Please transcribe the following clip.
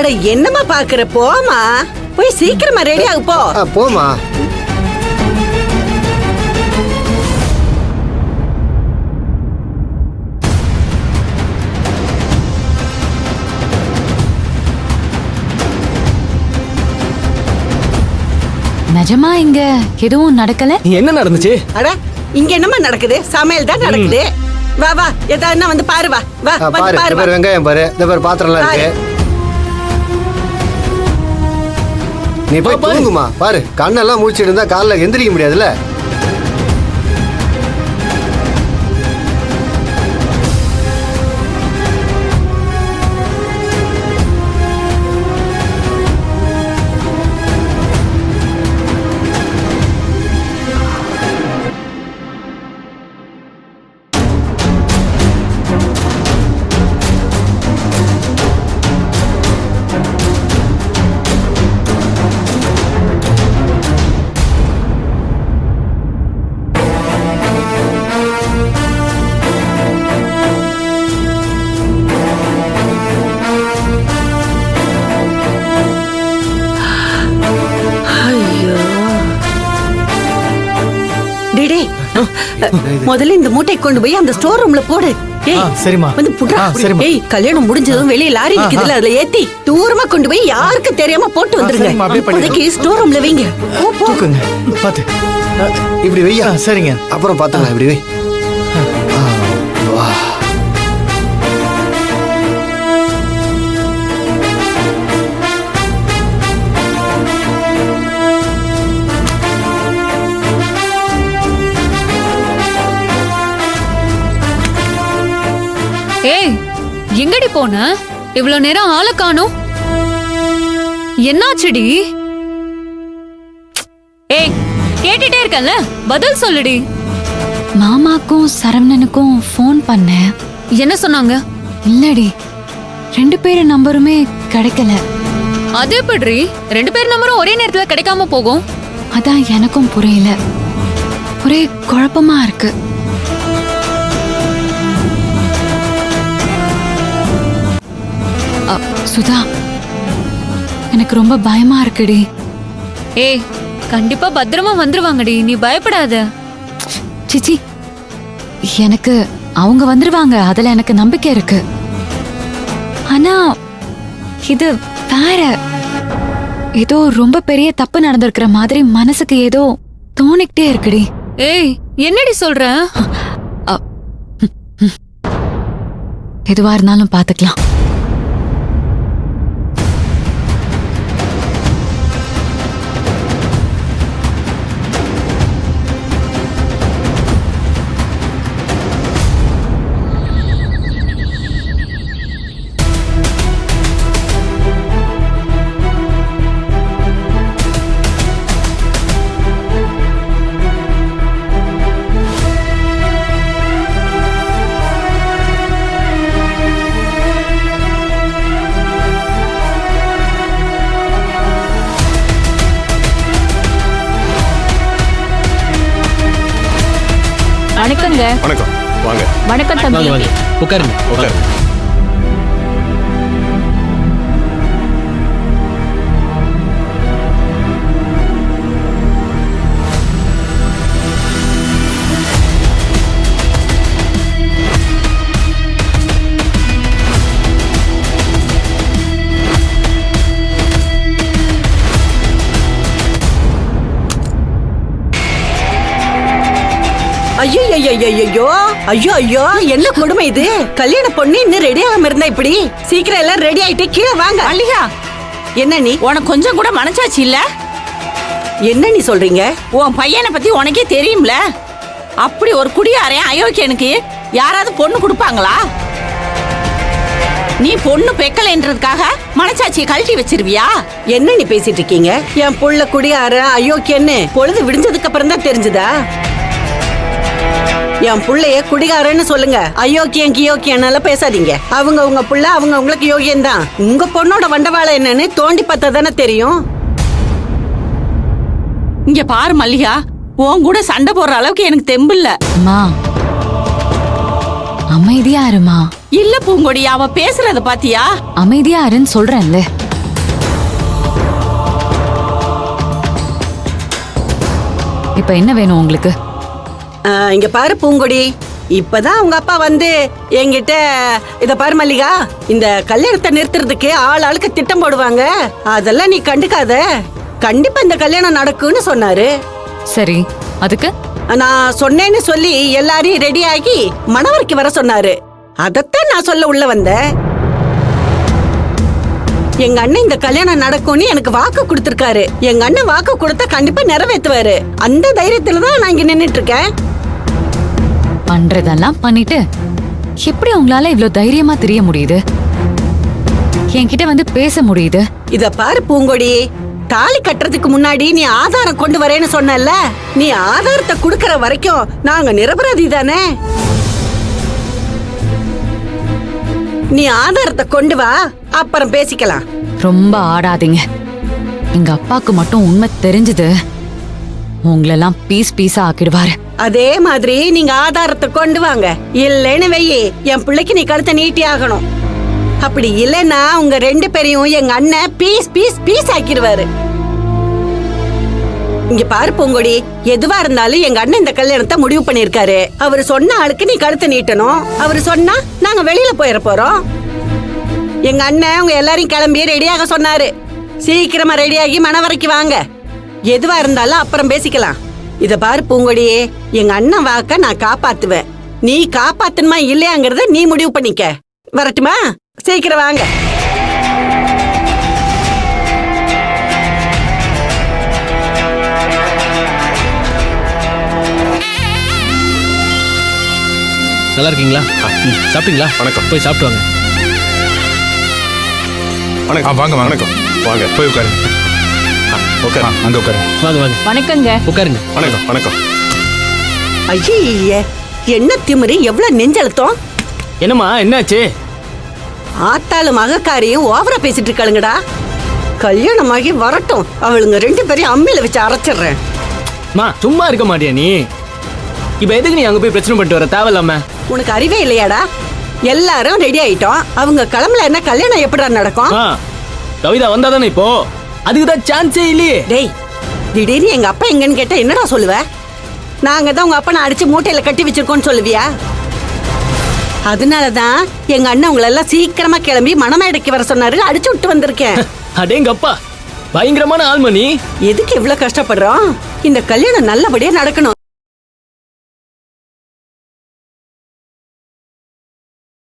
அட என்னம்மா பாக்குற, போமா போய் சீக்கிரமா ரெடி ஆகு போ. போமா. நிஜமா இங்க எதுவும் நடக்கல? என்ன நடந்துச்சு? அட இங்க என்னமா நடக்குது? சமையல் தான் நடக்குது. வா வா, ஏதாவது வந்து பாரு. வா வா பாரு, பாரு. பாரு வெங்காயம் பாரு, இந்த பாரு பாத்திரம்லாம் இருக்கு. நீ போய் தூங்குமா. பாரு கண்ணெல்லாம் மூச்சிட்டு இருந்தா காலைல எந்திரிக்க முடியாதுல்ல. முதல்ல இந்த மூட்டை கொண்டு போய் அந்த ஸ்டோர் ரூம்ல போடு. சரிமா. வந்து புட்றா. ஏய், கல்யாணம் முடிஞ்சதும் வெளிய லாரி நிக்குதுல, அதுல ஏத்தி தூரமா கொண்டு போய் யாருக்கு தெரியாம போட்டு வந்துருங்க. இப்போதைக்கு ஸ்டோர் ரூம்ல வைங்க. தூக்குங்க. பாத்து இப்படி வையா. சரிங்க, அப்புறம் பாத்துக்கலாம். இப்படி வை. ஏய், எங்கடி போன? இவ்வளவு நேரம் ஆளை காணோம். என்னாச்சுடி? ஏய், கேட்டுட்டே இருக்கல, பதில் சொல்லுடி. மாமாக்கும் சரவணனுக்கும் ஃபோன் பண்ணேன். என்ன சொன்னாங்க? இல்லடி, 2 பேர் நம்பருமே கிடைக்கல. அது எப்படி 2 பேர் நம்பரும் ஒரே நேரத்துல கிடைக்காம போகும்? அதான் எனக்கும் புரியல. ஒரே குழப்பமா இருக்கு. சுதா, எனக்கு ரொம்ப பயமா இருக்குடி. ஏய், கண்டிப்பா பத்திரமா வந்துருவாங்கடி, நீ பயப்படாத. சிச்சி, எனக்கு அவங்க வந்துருவாங்க, அதுல எனக்கு நம்பிக்கை இருக்கு. ஆனா இது வேற ஏதோ ரொம்ப பெரிய தப்பு நடந்திருக்கிற மாதிரி மனசுக்கு ஏதோ தோணிக்கிட்டே இருக்குடி. ஏய், என்னடி சொல்ற? எதுவா இருந்தாலும் பாத்துக்கலாம். வணக்கங்க. வணக்கம். வாங்க. வணக்கம் தம்பி. உட்காருங்க. உட்காருங்க. ஐயோ ஐயோ ஐயோ ஐயோ ஐயோ, என்ன கொடுமை இது? கல்யாண பொண்ணு இன்னும் ரெடி ஆகாம இருந்தா இப்படி? சீக்கிரம் எல்லாம் ரெடி ஆயிட்டு கீழே வாங்க. மல்லிகா, என்ன நீ? உனக்கு கொஞ்சம் கூட மனசாட்சி இல்ல? என்ன நீ சொல்றீங்க? உன் பையனை பத்தி உனக்கே தெரியும்ல. அப்படி ஒரு குடியாரன் அயோக்கியனுக்கு யாராவது பொண்ணு கொடுப்பாங்களா? நீ பொண்ணு பெக்கலைன்றதுக்காக மனசாட்சியை கழட்டி வச்சிருவியா? என்ன நீ பேசிட்டு இருக்கீங்க? என் புள்ள குடியார அயோக்கியன்னு பொழுது விடிஞ்சதுக்கு அப்புறம் தான் தெரிஞ்சுதா? என் புள்ளைய குடிகாரன்னு சொல்லுங்க, அயோக்கியம் கியோக்கியனால பேசாதீங்க. அவங்க உங்க புள்ள, அவங்க உங்களுக்கு யோகியம் தான். உங்க பொண்ணோட வண்டவாள என்னன்னு தோண்டி பார்த்தா தானே தெரியும். இங்க பாரு மல்லிகா, உன் கூட சண்டை போடுற அளவுக்கு எனக்கு தெம்பு இல்ல. அம்மா, அமைதியா இருமா. இல்ல பூங்கொடி, அவ பேசுறத பாத்தியா? அமைதியா இருன்னு சொல்றேன்ல. இப்ப என்ன வேணும் உங்களுக்கு? இங்க பாரு பூங்கொடி, இப்பதான் உங்க அப்பா வந்து என்கிட்ட இத பாரு மல்லிகா, இந்த கல்யாணத்தை நிறுத்துறதுக்கு ஆளுக்கு திட்டம் போடுவாங்க, அதெல்லாம் நீ கண்டுக்காத, கண்டிப்பா இந்த கல்யாணம் நடக்கும்னு சொன்னாரு. சரி, அதுக்கு? நான் சொன்னேன்னு சொல்லி எல்லாரையும் ரெடி ஆகி மணவரைக்கு வர சொன்னாரு. அதத்தான் நான் சொல்ல உள்ள வந்தேன். எங்க அண்ணன் இந்த கல்யாணம் நடக்கும்னு எனக்கு வாக்கு கொடுத்திருக்காரு. எங்க அண்ணன் வாக்கு கொடுத்தா கண்டிப்பா நிறைவேற்றுவாரு. அந்த தைரியத்துல தான் நான் இங்க நின்னுட்டு இருக்கேன். பண்றதெல்லாம் பண்ணிட்டு எப்படி உங்களால இவ்ளோ தைரியமா தெரிய முடியுது? என்கிட்ட வந்து பேச முடியுது? இத பாரு பூங்கொடி, தாலி கட்டுறதுக்கு முன்னாடி நீ ஆதாரம் கொண்டு வரேன்னு சொன்னல, நீ ஆதாரத்தை குடுக்கற வரைக்கும் நாங்க நிரபராதி தானே. நீ ஆதாரத்தை கொண்டு வா, அப்புறம் பேசிக்கலாம். ரொம்ப ஆடாதீங்க. எங்க அப்பாக்கு மட்டும் உண்மை தெரிஞ்சது உங்களெல்லாம் பீஸ் பீஸா ஆக்கிடுவாரு. அதே மாதிரி நீங்க ஆதாரத்தை கொண்டு வாங்க. இல்லைன்னு வெயி, என் பிள்ளைக்கு நீ கழுத்தை நீட்டி ஆகணும். அப்படி இல்லைன்னா உங்க 2 பேரையும் எங்க அண்ணன் பீஸ் பீஸ் பீஸ் ஆக்கிடுவாரு. இங்க பாரு பூங்கொடி, எதுவா இருந்தாலும் எங்க அண்ணன் இந்த கல்யாணத்தை முடிவு பண்ணிருக்காரு. அவரு சொன்ன ஆளுக்கு நீ கழுத்தை நீட்டணும். அவரு சொன்னா நாங்க வெளியில போயிட போறோம். எங்க அண்ணன் உங்க எல்லாரையும் கிளம்பி ரெடியாக சொன்னாரு. சீக்கிரமா ரெடியாகி மணவரைக்கு வாங்க. எதுவா இருந்தாலும் அப்புறம் பேசிக்கலாம். இத பாரு பூங்கொடி, எங்க அண்ணன் வாக்க நான் காப்பாத்துவேன். நீ காப்பாத்தணுமா இல்லையாங்கிறத நீ முடிவு பண்ணிக்க. வரட்டுமா? சீக்கிரம் வாங்க. நல்லா இருக்கீங்களா? சாப்பிட்டீங்களா? வணக்கம். போய் சாப்பிட்டு வாங்க. வணக்கம். வாங்க வணக்கம். வாங்க போய் உட்காருங்க. உட்காரு. அங்க உட்காருங்க. வாங்க வாங்க வணக்கங்க. உட்காருங்க. வணக்கம் வணக்கம். ஐயே, என்ன திமிரு, எவ்வளவு நெஞ்சழுத்தம். என்னம்மா என்னாச்சு? ஆத்தாலும் மகக்காரியும் ஓவரா பேசிட்டு இருக்காளுங்கடா. கல்யாணமாகி வரட்டும், அவளுங்க 2 பேரையும் அம்மியில வச்சு அரைச்சிடுறேன். மா சும்மா இருக்க மாட்டியா நீ? இப்ப எதுக்கு நீ அங்க போய் பிரச்சனை பண்ணிட்டு வர தேவையில்லாம? உனக்கு அறிவே இல்லையாடா? எல்லாரும் ரெடி ஆயிட்டோம். அவங்க கிளம்பல என்ன கல்யாணம் எப்படிடா நடக்கும்? கவிதா வந்தாதானே இப்போ? அதுக்குதான் சான்ஸே இல்லையே. டேய், திடீர்னு எங்க அப்பா எங்கன்னு கேட்டா என்னடா சொல்லுவ? நாங்க தான் உங்க அப்பா அடிச்சு மூட்டையில கட்டி வச்சிருக்கோம்னு சொல்லுவியா? அதனாலதான் எங்க அண்ணன் உங்களை எல்லாம் சீக்கிரமா கிளம்பி மணமேடைக்கு வர சொன்னாரு. அடிச்சு விட்டு வந்திருக்கேன். அடேங்க அப்பா, பயங்கரமான ஆள்மணி. எதுக்கு இவ்வளவு கஷ்டப்படுறோம்? இந்த கல்யாணம் நல்லபடியா நடக்கணும்.